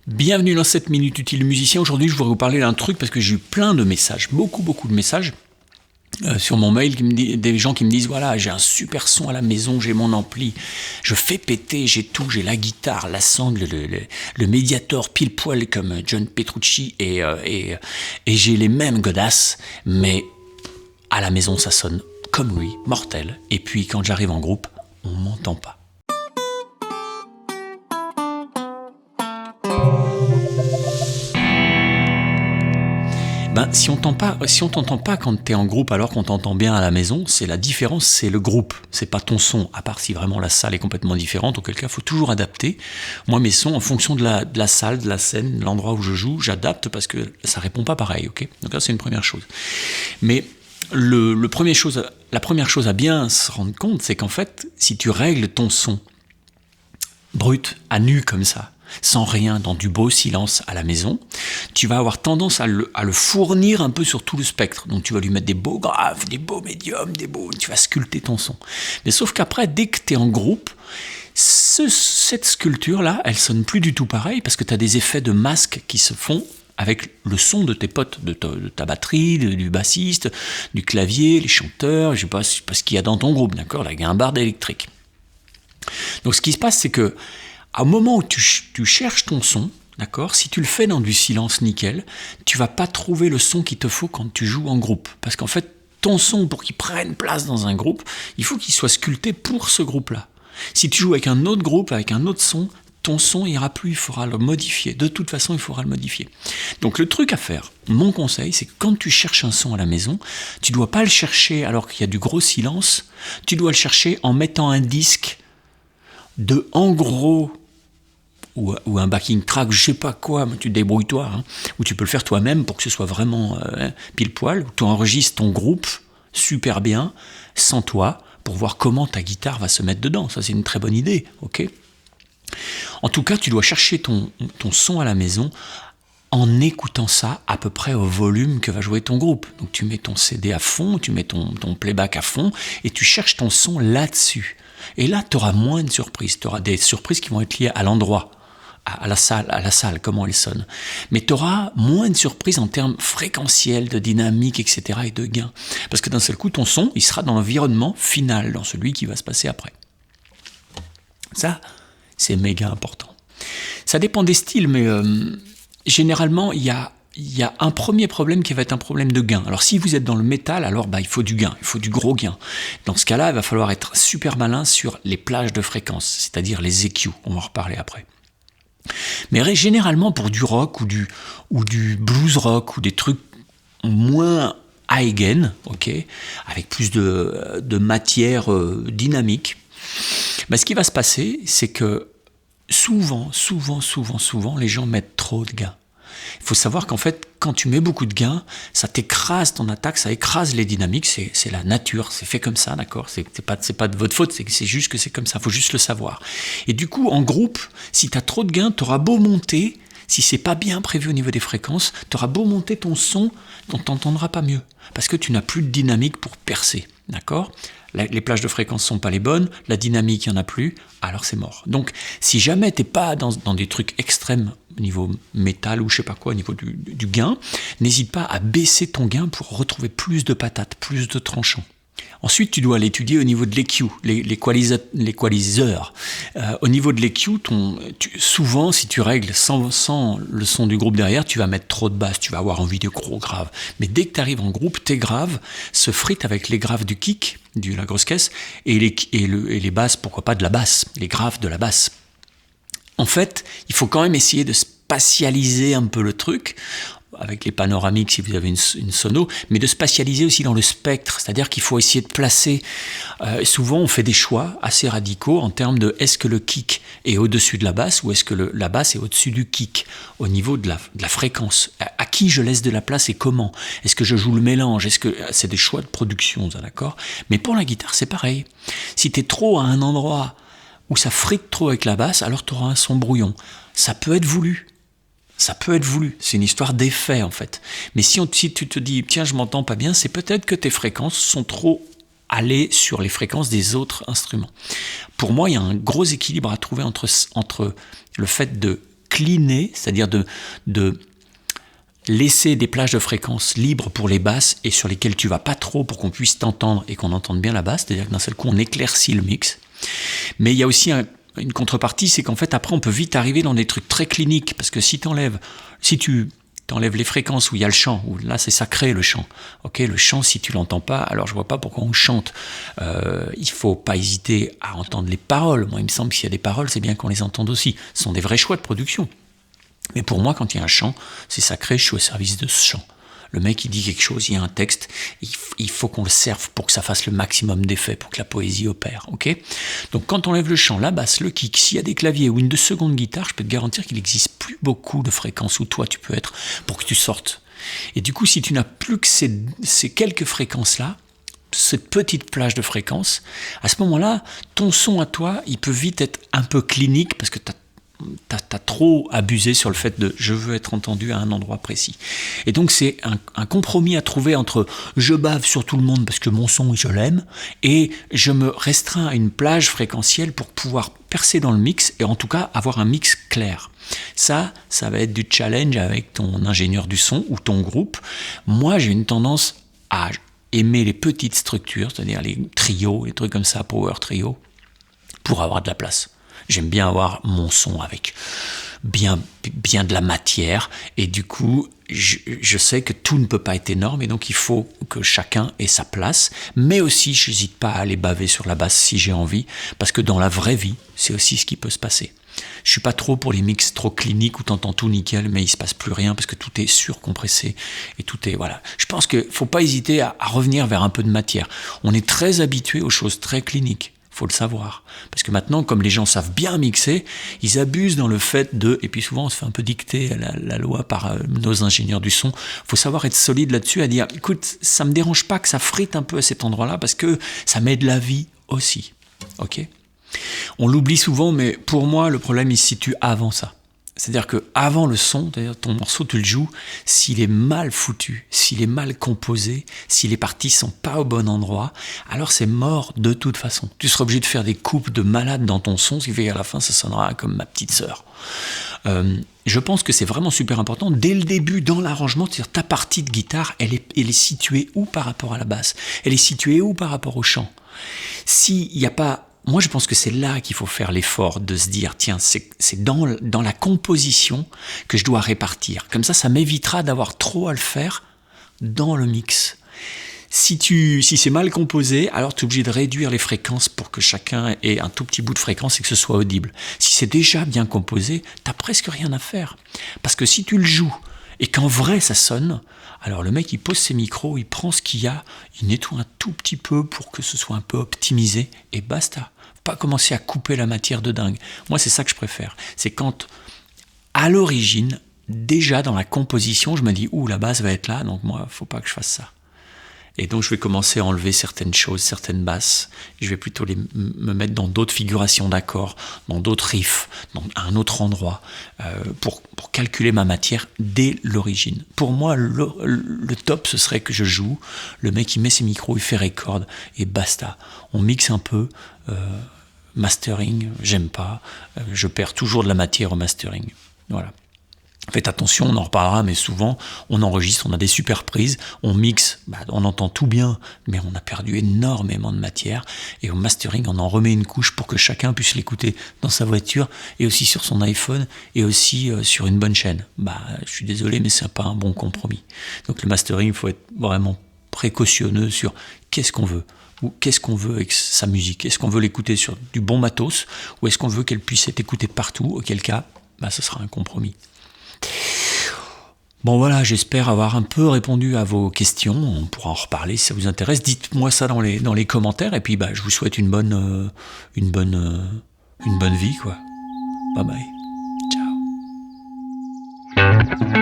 Bienvenue dans cette Minute Utile du Musicien. Aujourd'hui, je voudrais vous parler d'un truc parce que j'ai eu plein de messages, beaucoup de messages sur mon mail, des gens qui me disent voilà, j'ai un super son à la maison, j'ai mon ampli, je fais péter, j'ai tout, j'ai la guitare, la sangle, le médiator pile poil comme John Petrucci et j'ai les mêmes godasses, mais à la maison ça sonne comme lui, mortel. Et puis quand j'arrive en groupe, on m'entend pas. Si on t'entend pas quand t'es en groupe alors qu'on t'entend bien à la maison, c'est la différence, c'est le groupe, c'est pas ton son, à part si vraiment la salle est complètement différente, auquel cas il faut toujours adapter. Moi mes sons, en fonction de la salle, de la scène, de l'endroit où je joue, j'adapte parce que ça répond pas pareil, ok ? Donc là c'est une première chose. Mais la première chose à bien se rendre compte, c'est qu'en fait, si tu règles ton son brut, à nu comme ça, sans rien, dans du beau silence à la maison, tu vas avoir tendance à le fournir un peu sur tout le spectre. Donc tu vas lui mettre des beaux graves, des beaux médiums, tu vas sculpter ton son. Mais sauf qu'après, dès que tu es en groupe, cette sculpture-là, elle sonne plus du tout pareil parce que tu as des effets de masque qui se font avec le son de tes potes, de ta batterie, du bassiste, du clavier, les chanteurs, je sais pas ce qu'il y a dans ton groupe, d'accord, la guimbarde électrique. Donc ce qui se passe, c'est que au moment où tu cherches ton son, d'accord, si tu le fais dans du silence nickel, tu vas pas trouver le son qu'il te faut quand tu joues en groupe. Parce qu'en fait, ton son, pour qu'il prenne place dans un groupe, il faut qu'il soit sculpté pour ce groupe-là. Si tu joues avec un autre groupe, avec un autre son, ton son ira plus, il faudra le modifier. De toute façon, il faudra le modifier. Donc le truc à faire, mon conseil, c'est que quand tu cherches un son à la maison, tu dois pas le chercher alors qu'il y a du gros silence, tu dois le chercher en mettant un disque de en gros ou un backing track, je sais pas quoi, mais tu te débrouilles toi, ou tu peux le faire toi-même pour que ce soit vraiment pile poil, où tu enregistres ton groupe super bien, sans toi, pour voir comment ta guitare va se mettre dedans. Ça c'est une très bonne idée, ok ? En tout cas, tu dois chercher ton son à la maison en écoutant ça à peu près au volume que va jouer ton groupe. Donc tu mets ton CD à fond, tu mets ton playback à fond, et tu cherches ton son là-dessus. Et là, tu auras moins de surprises. Tu auras des surprises qui vont être liées à l'endroit, à la salle, comment elle sonne. Mais tu auras moins de surprises en termes fréquentiels, de dynamique, etc. et de gain. Parce que d'un seul coup, ton son, il sera dans l'environnement final, dans celui qui va se passer après. Ça, c'est méga important. Ça dépend des styles, mais généralement, il y a un premier problème qui va être un problème de gain. Alors si vous êtes dans le métal, alors il faut du gain, il faut du gros gain. Dans ce cas-là, il va falloir être super malin sur les plages de fréquences, c'est-à-dire les EQ, on va en reparler après. Mais généralement pour du rock ou du blues rock ou des trucs moins high gain, ok, avec plus de matière dynamique, ce qui va se passer, c'est que souvent, les gens mettent trop de gain. Il faut savoir qu'en fait, quand tu mets beaucoup de gain, ça t'écrase ton attaque, ça écrase les dynamiques, c'est la nature, c'est fait comme ça, d'accord ? C'est pas de votre faute, c'est juste que c'est comme ça, il faut juste le savoir. Et du coup, en groupe, si tu as trop de gain, tu auras beau monter, si c'est pas bien prévu au niveau des fréquences, tu auras beau monter ton son, on t'entendra pas mieux, parce que tu n'as plus de dynamique pour percer, d'accord ? Les plages de fréquences sont pas les bonnes, la dynamique il n'y en a plus, alors c'est mort. Donc si jamais t'es pas dans des trucs extrêmes au niveau métal ou je sais pas quoi, au niveau du gain, n'hésite pas à baisser ton gain pour retrouver plus de patates, plus de tranchants. Ensuite, tu dois l'étudier au niveau de l'EQ, l'équaliseur. Au niveau de l'EQ, souvent, si tu règles sans le son du groupe derrière, tu vas mettre trop de basses, tu vas avoir envie de gros graves. Mais dès que tu arrives en groupe, tes graves se fritent avec les graves du kick, de la grosse caisse, et les basses, pourquoi pas de la basse, les graves de la basse. En fait, il faut quand même essayer de spatialiser un peu le truc, avec les panoramiques si vous avez une sono, mais de spatialiser aussi dans le spectre, c'est-à-dire qu'il faut essayer de placer, souvent on fait des choix assez radicaux en termes de est-ce que le kick est au-dessus de la basse ou est-ce que la basse est au-dessus du kick, au niveau de la fréquence, à qui je laisse de la place et comment, est-ce que je joue le mélange, est-ce que c'est des choix de production, ça, d'accord ? Mais pour la guitare c'est pareil, si tu es trop à un endroit où ça frite trop avec la basse, alors tu auras un son brouillon, ça peut être voulu. Ça peut être voulu, c'est une histoire d'effet en fait. Mais si tu te dis, tiens, je m'entends pas bien, c'est peut-être que tes fréquences sont trop allées sur les fréquences des autres instruments. Pour moi, il y a un gros équilibre à trouver entre le fait de cleaner, c'est-à-dire de laisser des plages de fréquences libres pour les basses et sur lesquelles tu vas pas trop pour qu'on puisse t'entendre et qu'on entende bien la basse, c'est-à-dire que d'un seul coup on éclaircit le mix. Mais il y a aussi une contrepartie, c'est qu'en fait après on peut vite arriver dans des trucs très cliniques, parce que si tu t'enlèves les fréquences où il y a le chant, où là c'est sacré le chant. Ok, le chant, si tu l'entends pas, alors je vois pas pourquoi on chante. Il faut pas hésiter à entendre les paroles. Moi, il me semble que s'il y a des paroles, c'est bien qu'on les entende aussi. Ce sont des vrais choix de production. Mais pour moi, quand il y a un chant, c'est sacré, je suis au service de ce chant. Le mec, il dit quelque chose, il y a un texte, il faut qu'on le serve pour que ça fasse le maximum d'effet, pour que la poésie opère, ok ? Donc quand on lève le chant, la basse, le kick, s'il y a des claviers ou une 2 secondes guitare, je peux te garantir qu'il n'existe plus beaucoup de fréquences où toi tu peux être pour que tu sortes. Et du coup, si tu n'as plus que ces quelques fréquences-là, cette petite plage de fréquences, à ce moment-là, ton son à toi, il peut vite être un peu clinique parce que t'as trop abusé sur le fait de je veux être entendu à un endroit précis. Et donc c'est un compromis à trouver entre je bave sur tout le monde parce que mon son je l'aime et je me restreins à une plage fréquentielle pour pouvoir percer dans le mix et en tout cas avoir un mix clair. Ça va être du challenge avec ton ingénieur du son ou ton groupe. Moi j'ai une tendance à aimer les petites structures, c'est-à-dire les trios, les trucs comme ça, power trio, pour avoir de la place. J'aime bien avoir mon son avec bien de la matière et du coup je sais que tout ne peut pas être énorme et donc il faut que chacun ait sa place, mais aussi je n'hésite pas à aller baver sur la basse si j'ai envie, parce que dans la vraie vie c'est aussi ce qui peut se passer. Je suis pas trop pour les mix trop cliniques où t'entends tout nickel mais il se passe plus rien parce que tout est surcompressé et tout est voilà. Je pense qu'il faut pas hésiter à revenir vers un peu de matière. On est très habitué aux choses très cliniques. Faut le savoir. Parce que maintenant, comme les gens savent bien mixer, ils abusent dans le fait de... Et puis souvent, on se fait un peu dicter la loi par nos ingénieurs du son. Faut savoir être solide là-dessus, à dire, écoute, ça me dérange pas que ça frite un peu à cet endroit-là, parce que ça met de la vie aussi. Ok ? On l'oublie souvent, mais pour moi, le problème, il se situe avant ça. C'est-à-dire qu'avant le son, c'est-à-dire ton morceau, tu le joues, s'il est mal foutu, s'il est mal composé, si les parties sont pas au bon endroit, alors c'est mort de toute façon. Tu seras obligé de faire des coupes de malade dans ton son, ce qui fait qu'à la fin, ça sonnera comme ma petite sœur. Je pense que c'est vraiment super important, dès le début, dans l'arrangement, c'est-à-dire ta partie de guitare, elle est située où par rapport à la basse ? Elle est située où par rapport au chant ? S'il n'y a pas... Moi, je pense que c'est là qu'il faut faire l'effort de se dire, tiens, c'est dans la composition que je dois répartir. Comme ça m'évitera d'avoir trop à le faire dans le mix. Si c'est mal composé, alors tu es obligé de réduire les fréquences pour que chacun ait un tout petit bout de fréquence et que ce soit audible. Si c'est déjà bien composé, t'as presque rien à faire. Parce que si tu le joues et qu'en vrai ça sonne, alors le mec il pose ses micros, il prend ce qu'il y a, il nettoie un tout petit peu pour que ce soit un peu optimisé et basta. Pas commencer à couper la matière de dingue. Moi c'est ça que je préfère. C'est quand à l'origine, déjà dans la composition, je me dis la basse va être là, donc moi faut pas que je fasse ça. Et donc je vais commencer à enlever certaines choses, certaines basses. Je vais plutôt me mettre dans d'autres figurations d'accords, dans d'autres riffs, à un autre endroit, pour calculer ma matière dès l'origine. Pour moi, le top, ce serait que je joue, le mec il met ses micros, il fait record, et basta. On mixe un peu, mastering, j'aime pas, je perds toujours de la matière au mastering. Voilà. Faites attention, on en reparlera, mais souvent, on enregistre, on a des super prises, on mixe, on entend tout bien, mais on a perdu énormément de matière, et au mastering, on en remet une couche pour que chacun puisse l'écouter dans sa voiture, et aussi sur son iPhone, et aussi sur une bonne chaîne. Je suis désolé, mais c'est pas un bon compromis. Donc le mastering, il faut être vraiment précautionneux sur qu'est-ce qu'on veut, ou qu'est-ce qu'on veut avec sa musique. Est-ce qu'on veut l'écouter sur du bon matos, ou est-ce qu'on veut qu'elle puisse être écoutée partout, auquel cas, ce sera un compromis. Bon voilà, j'espère avoir un peu répondu à vos questions. On pourra en reparler si ça vous intéresse. Dites-moi ça dans les commentaires et puis je vous souhaite une bonne vie quoi. Bye bye. Ciao.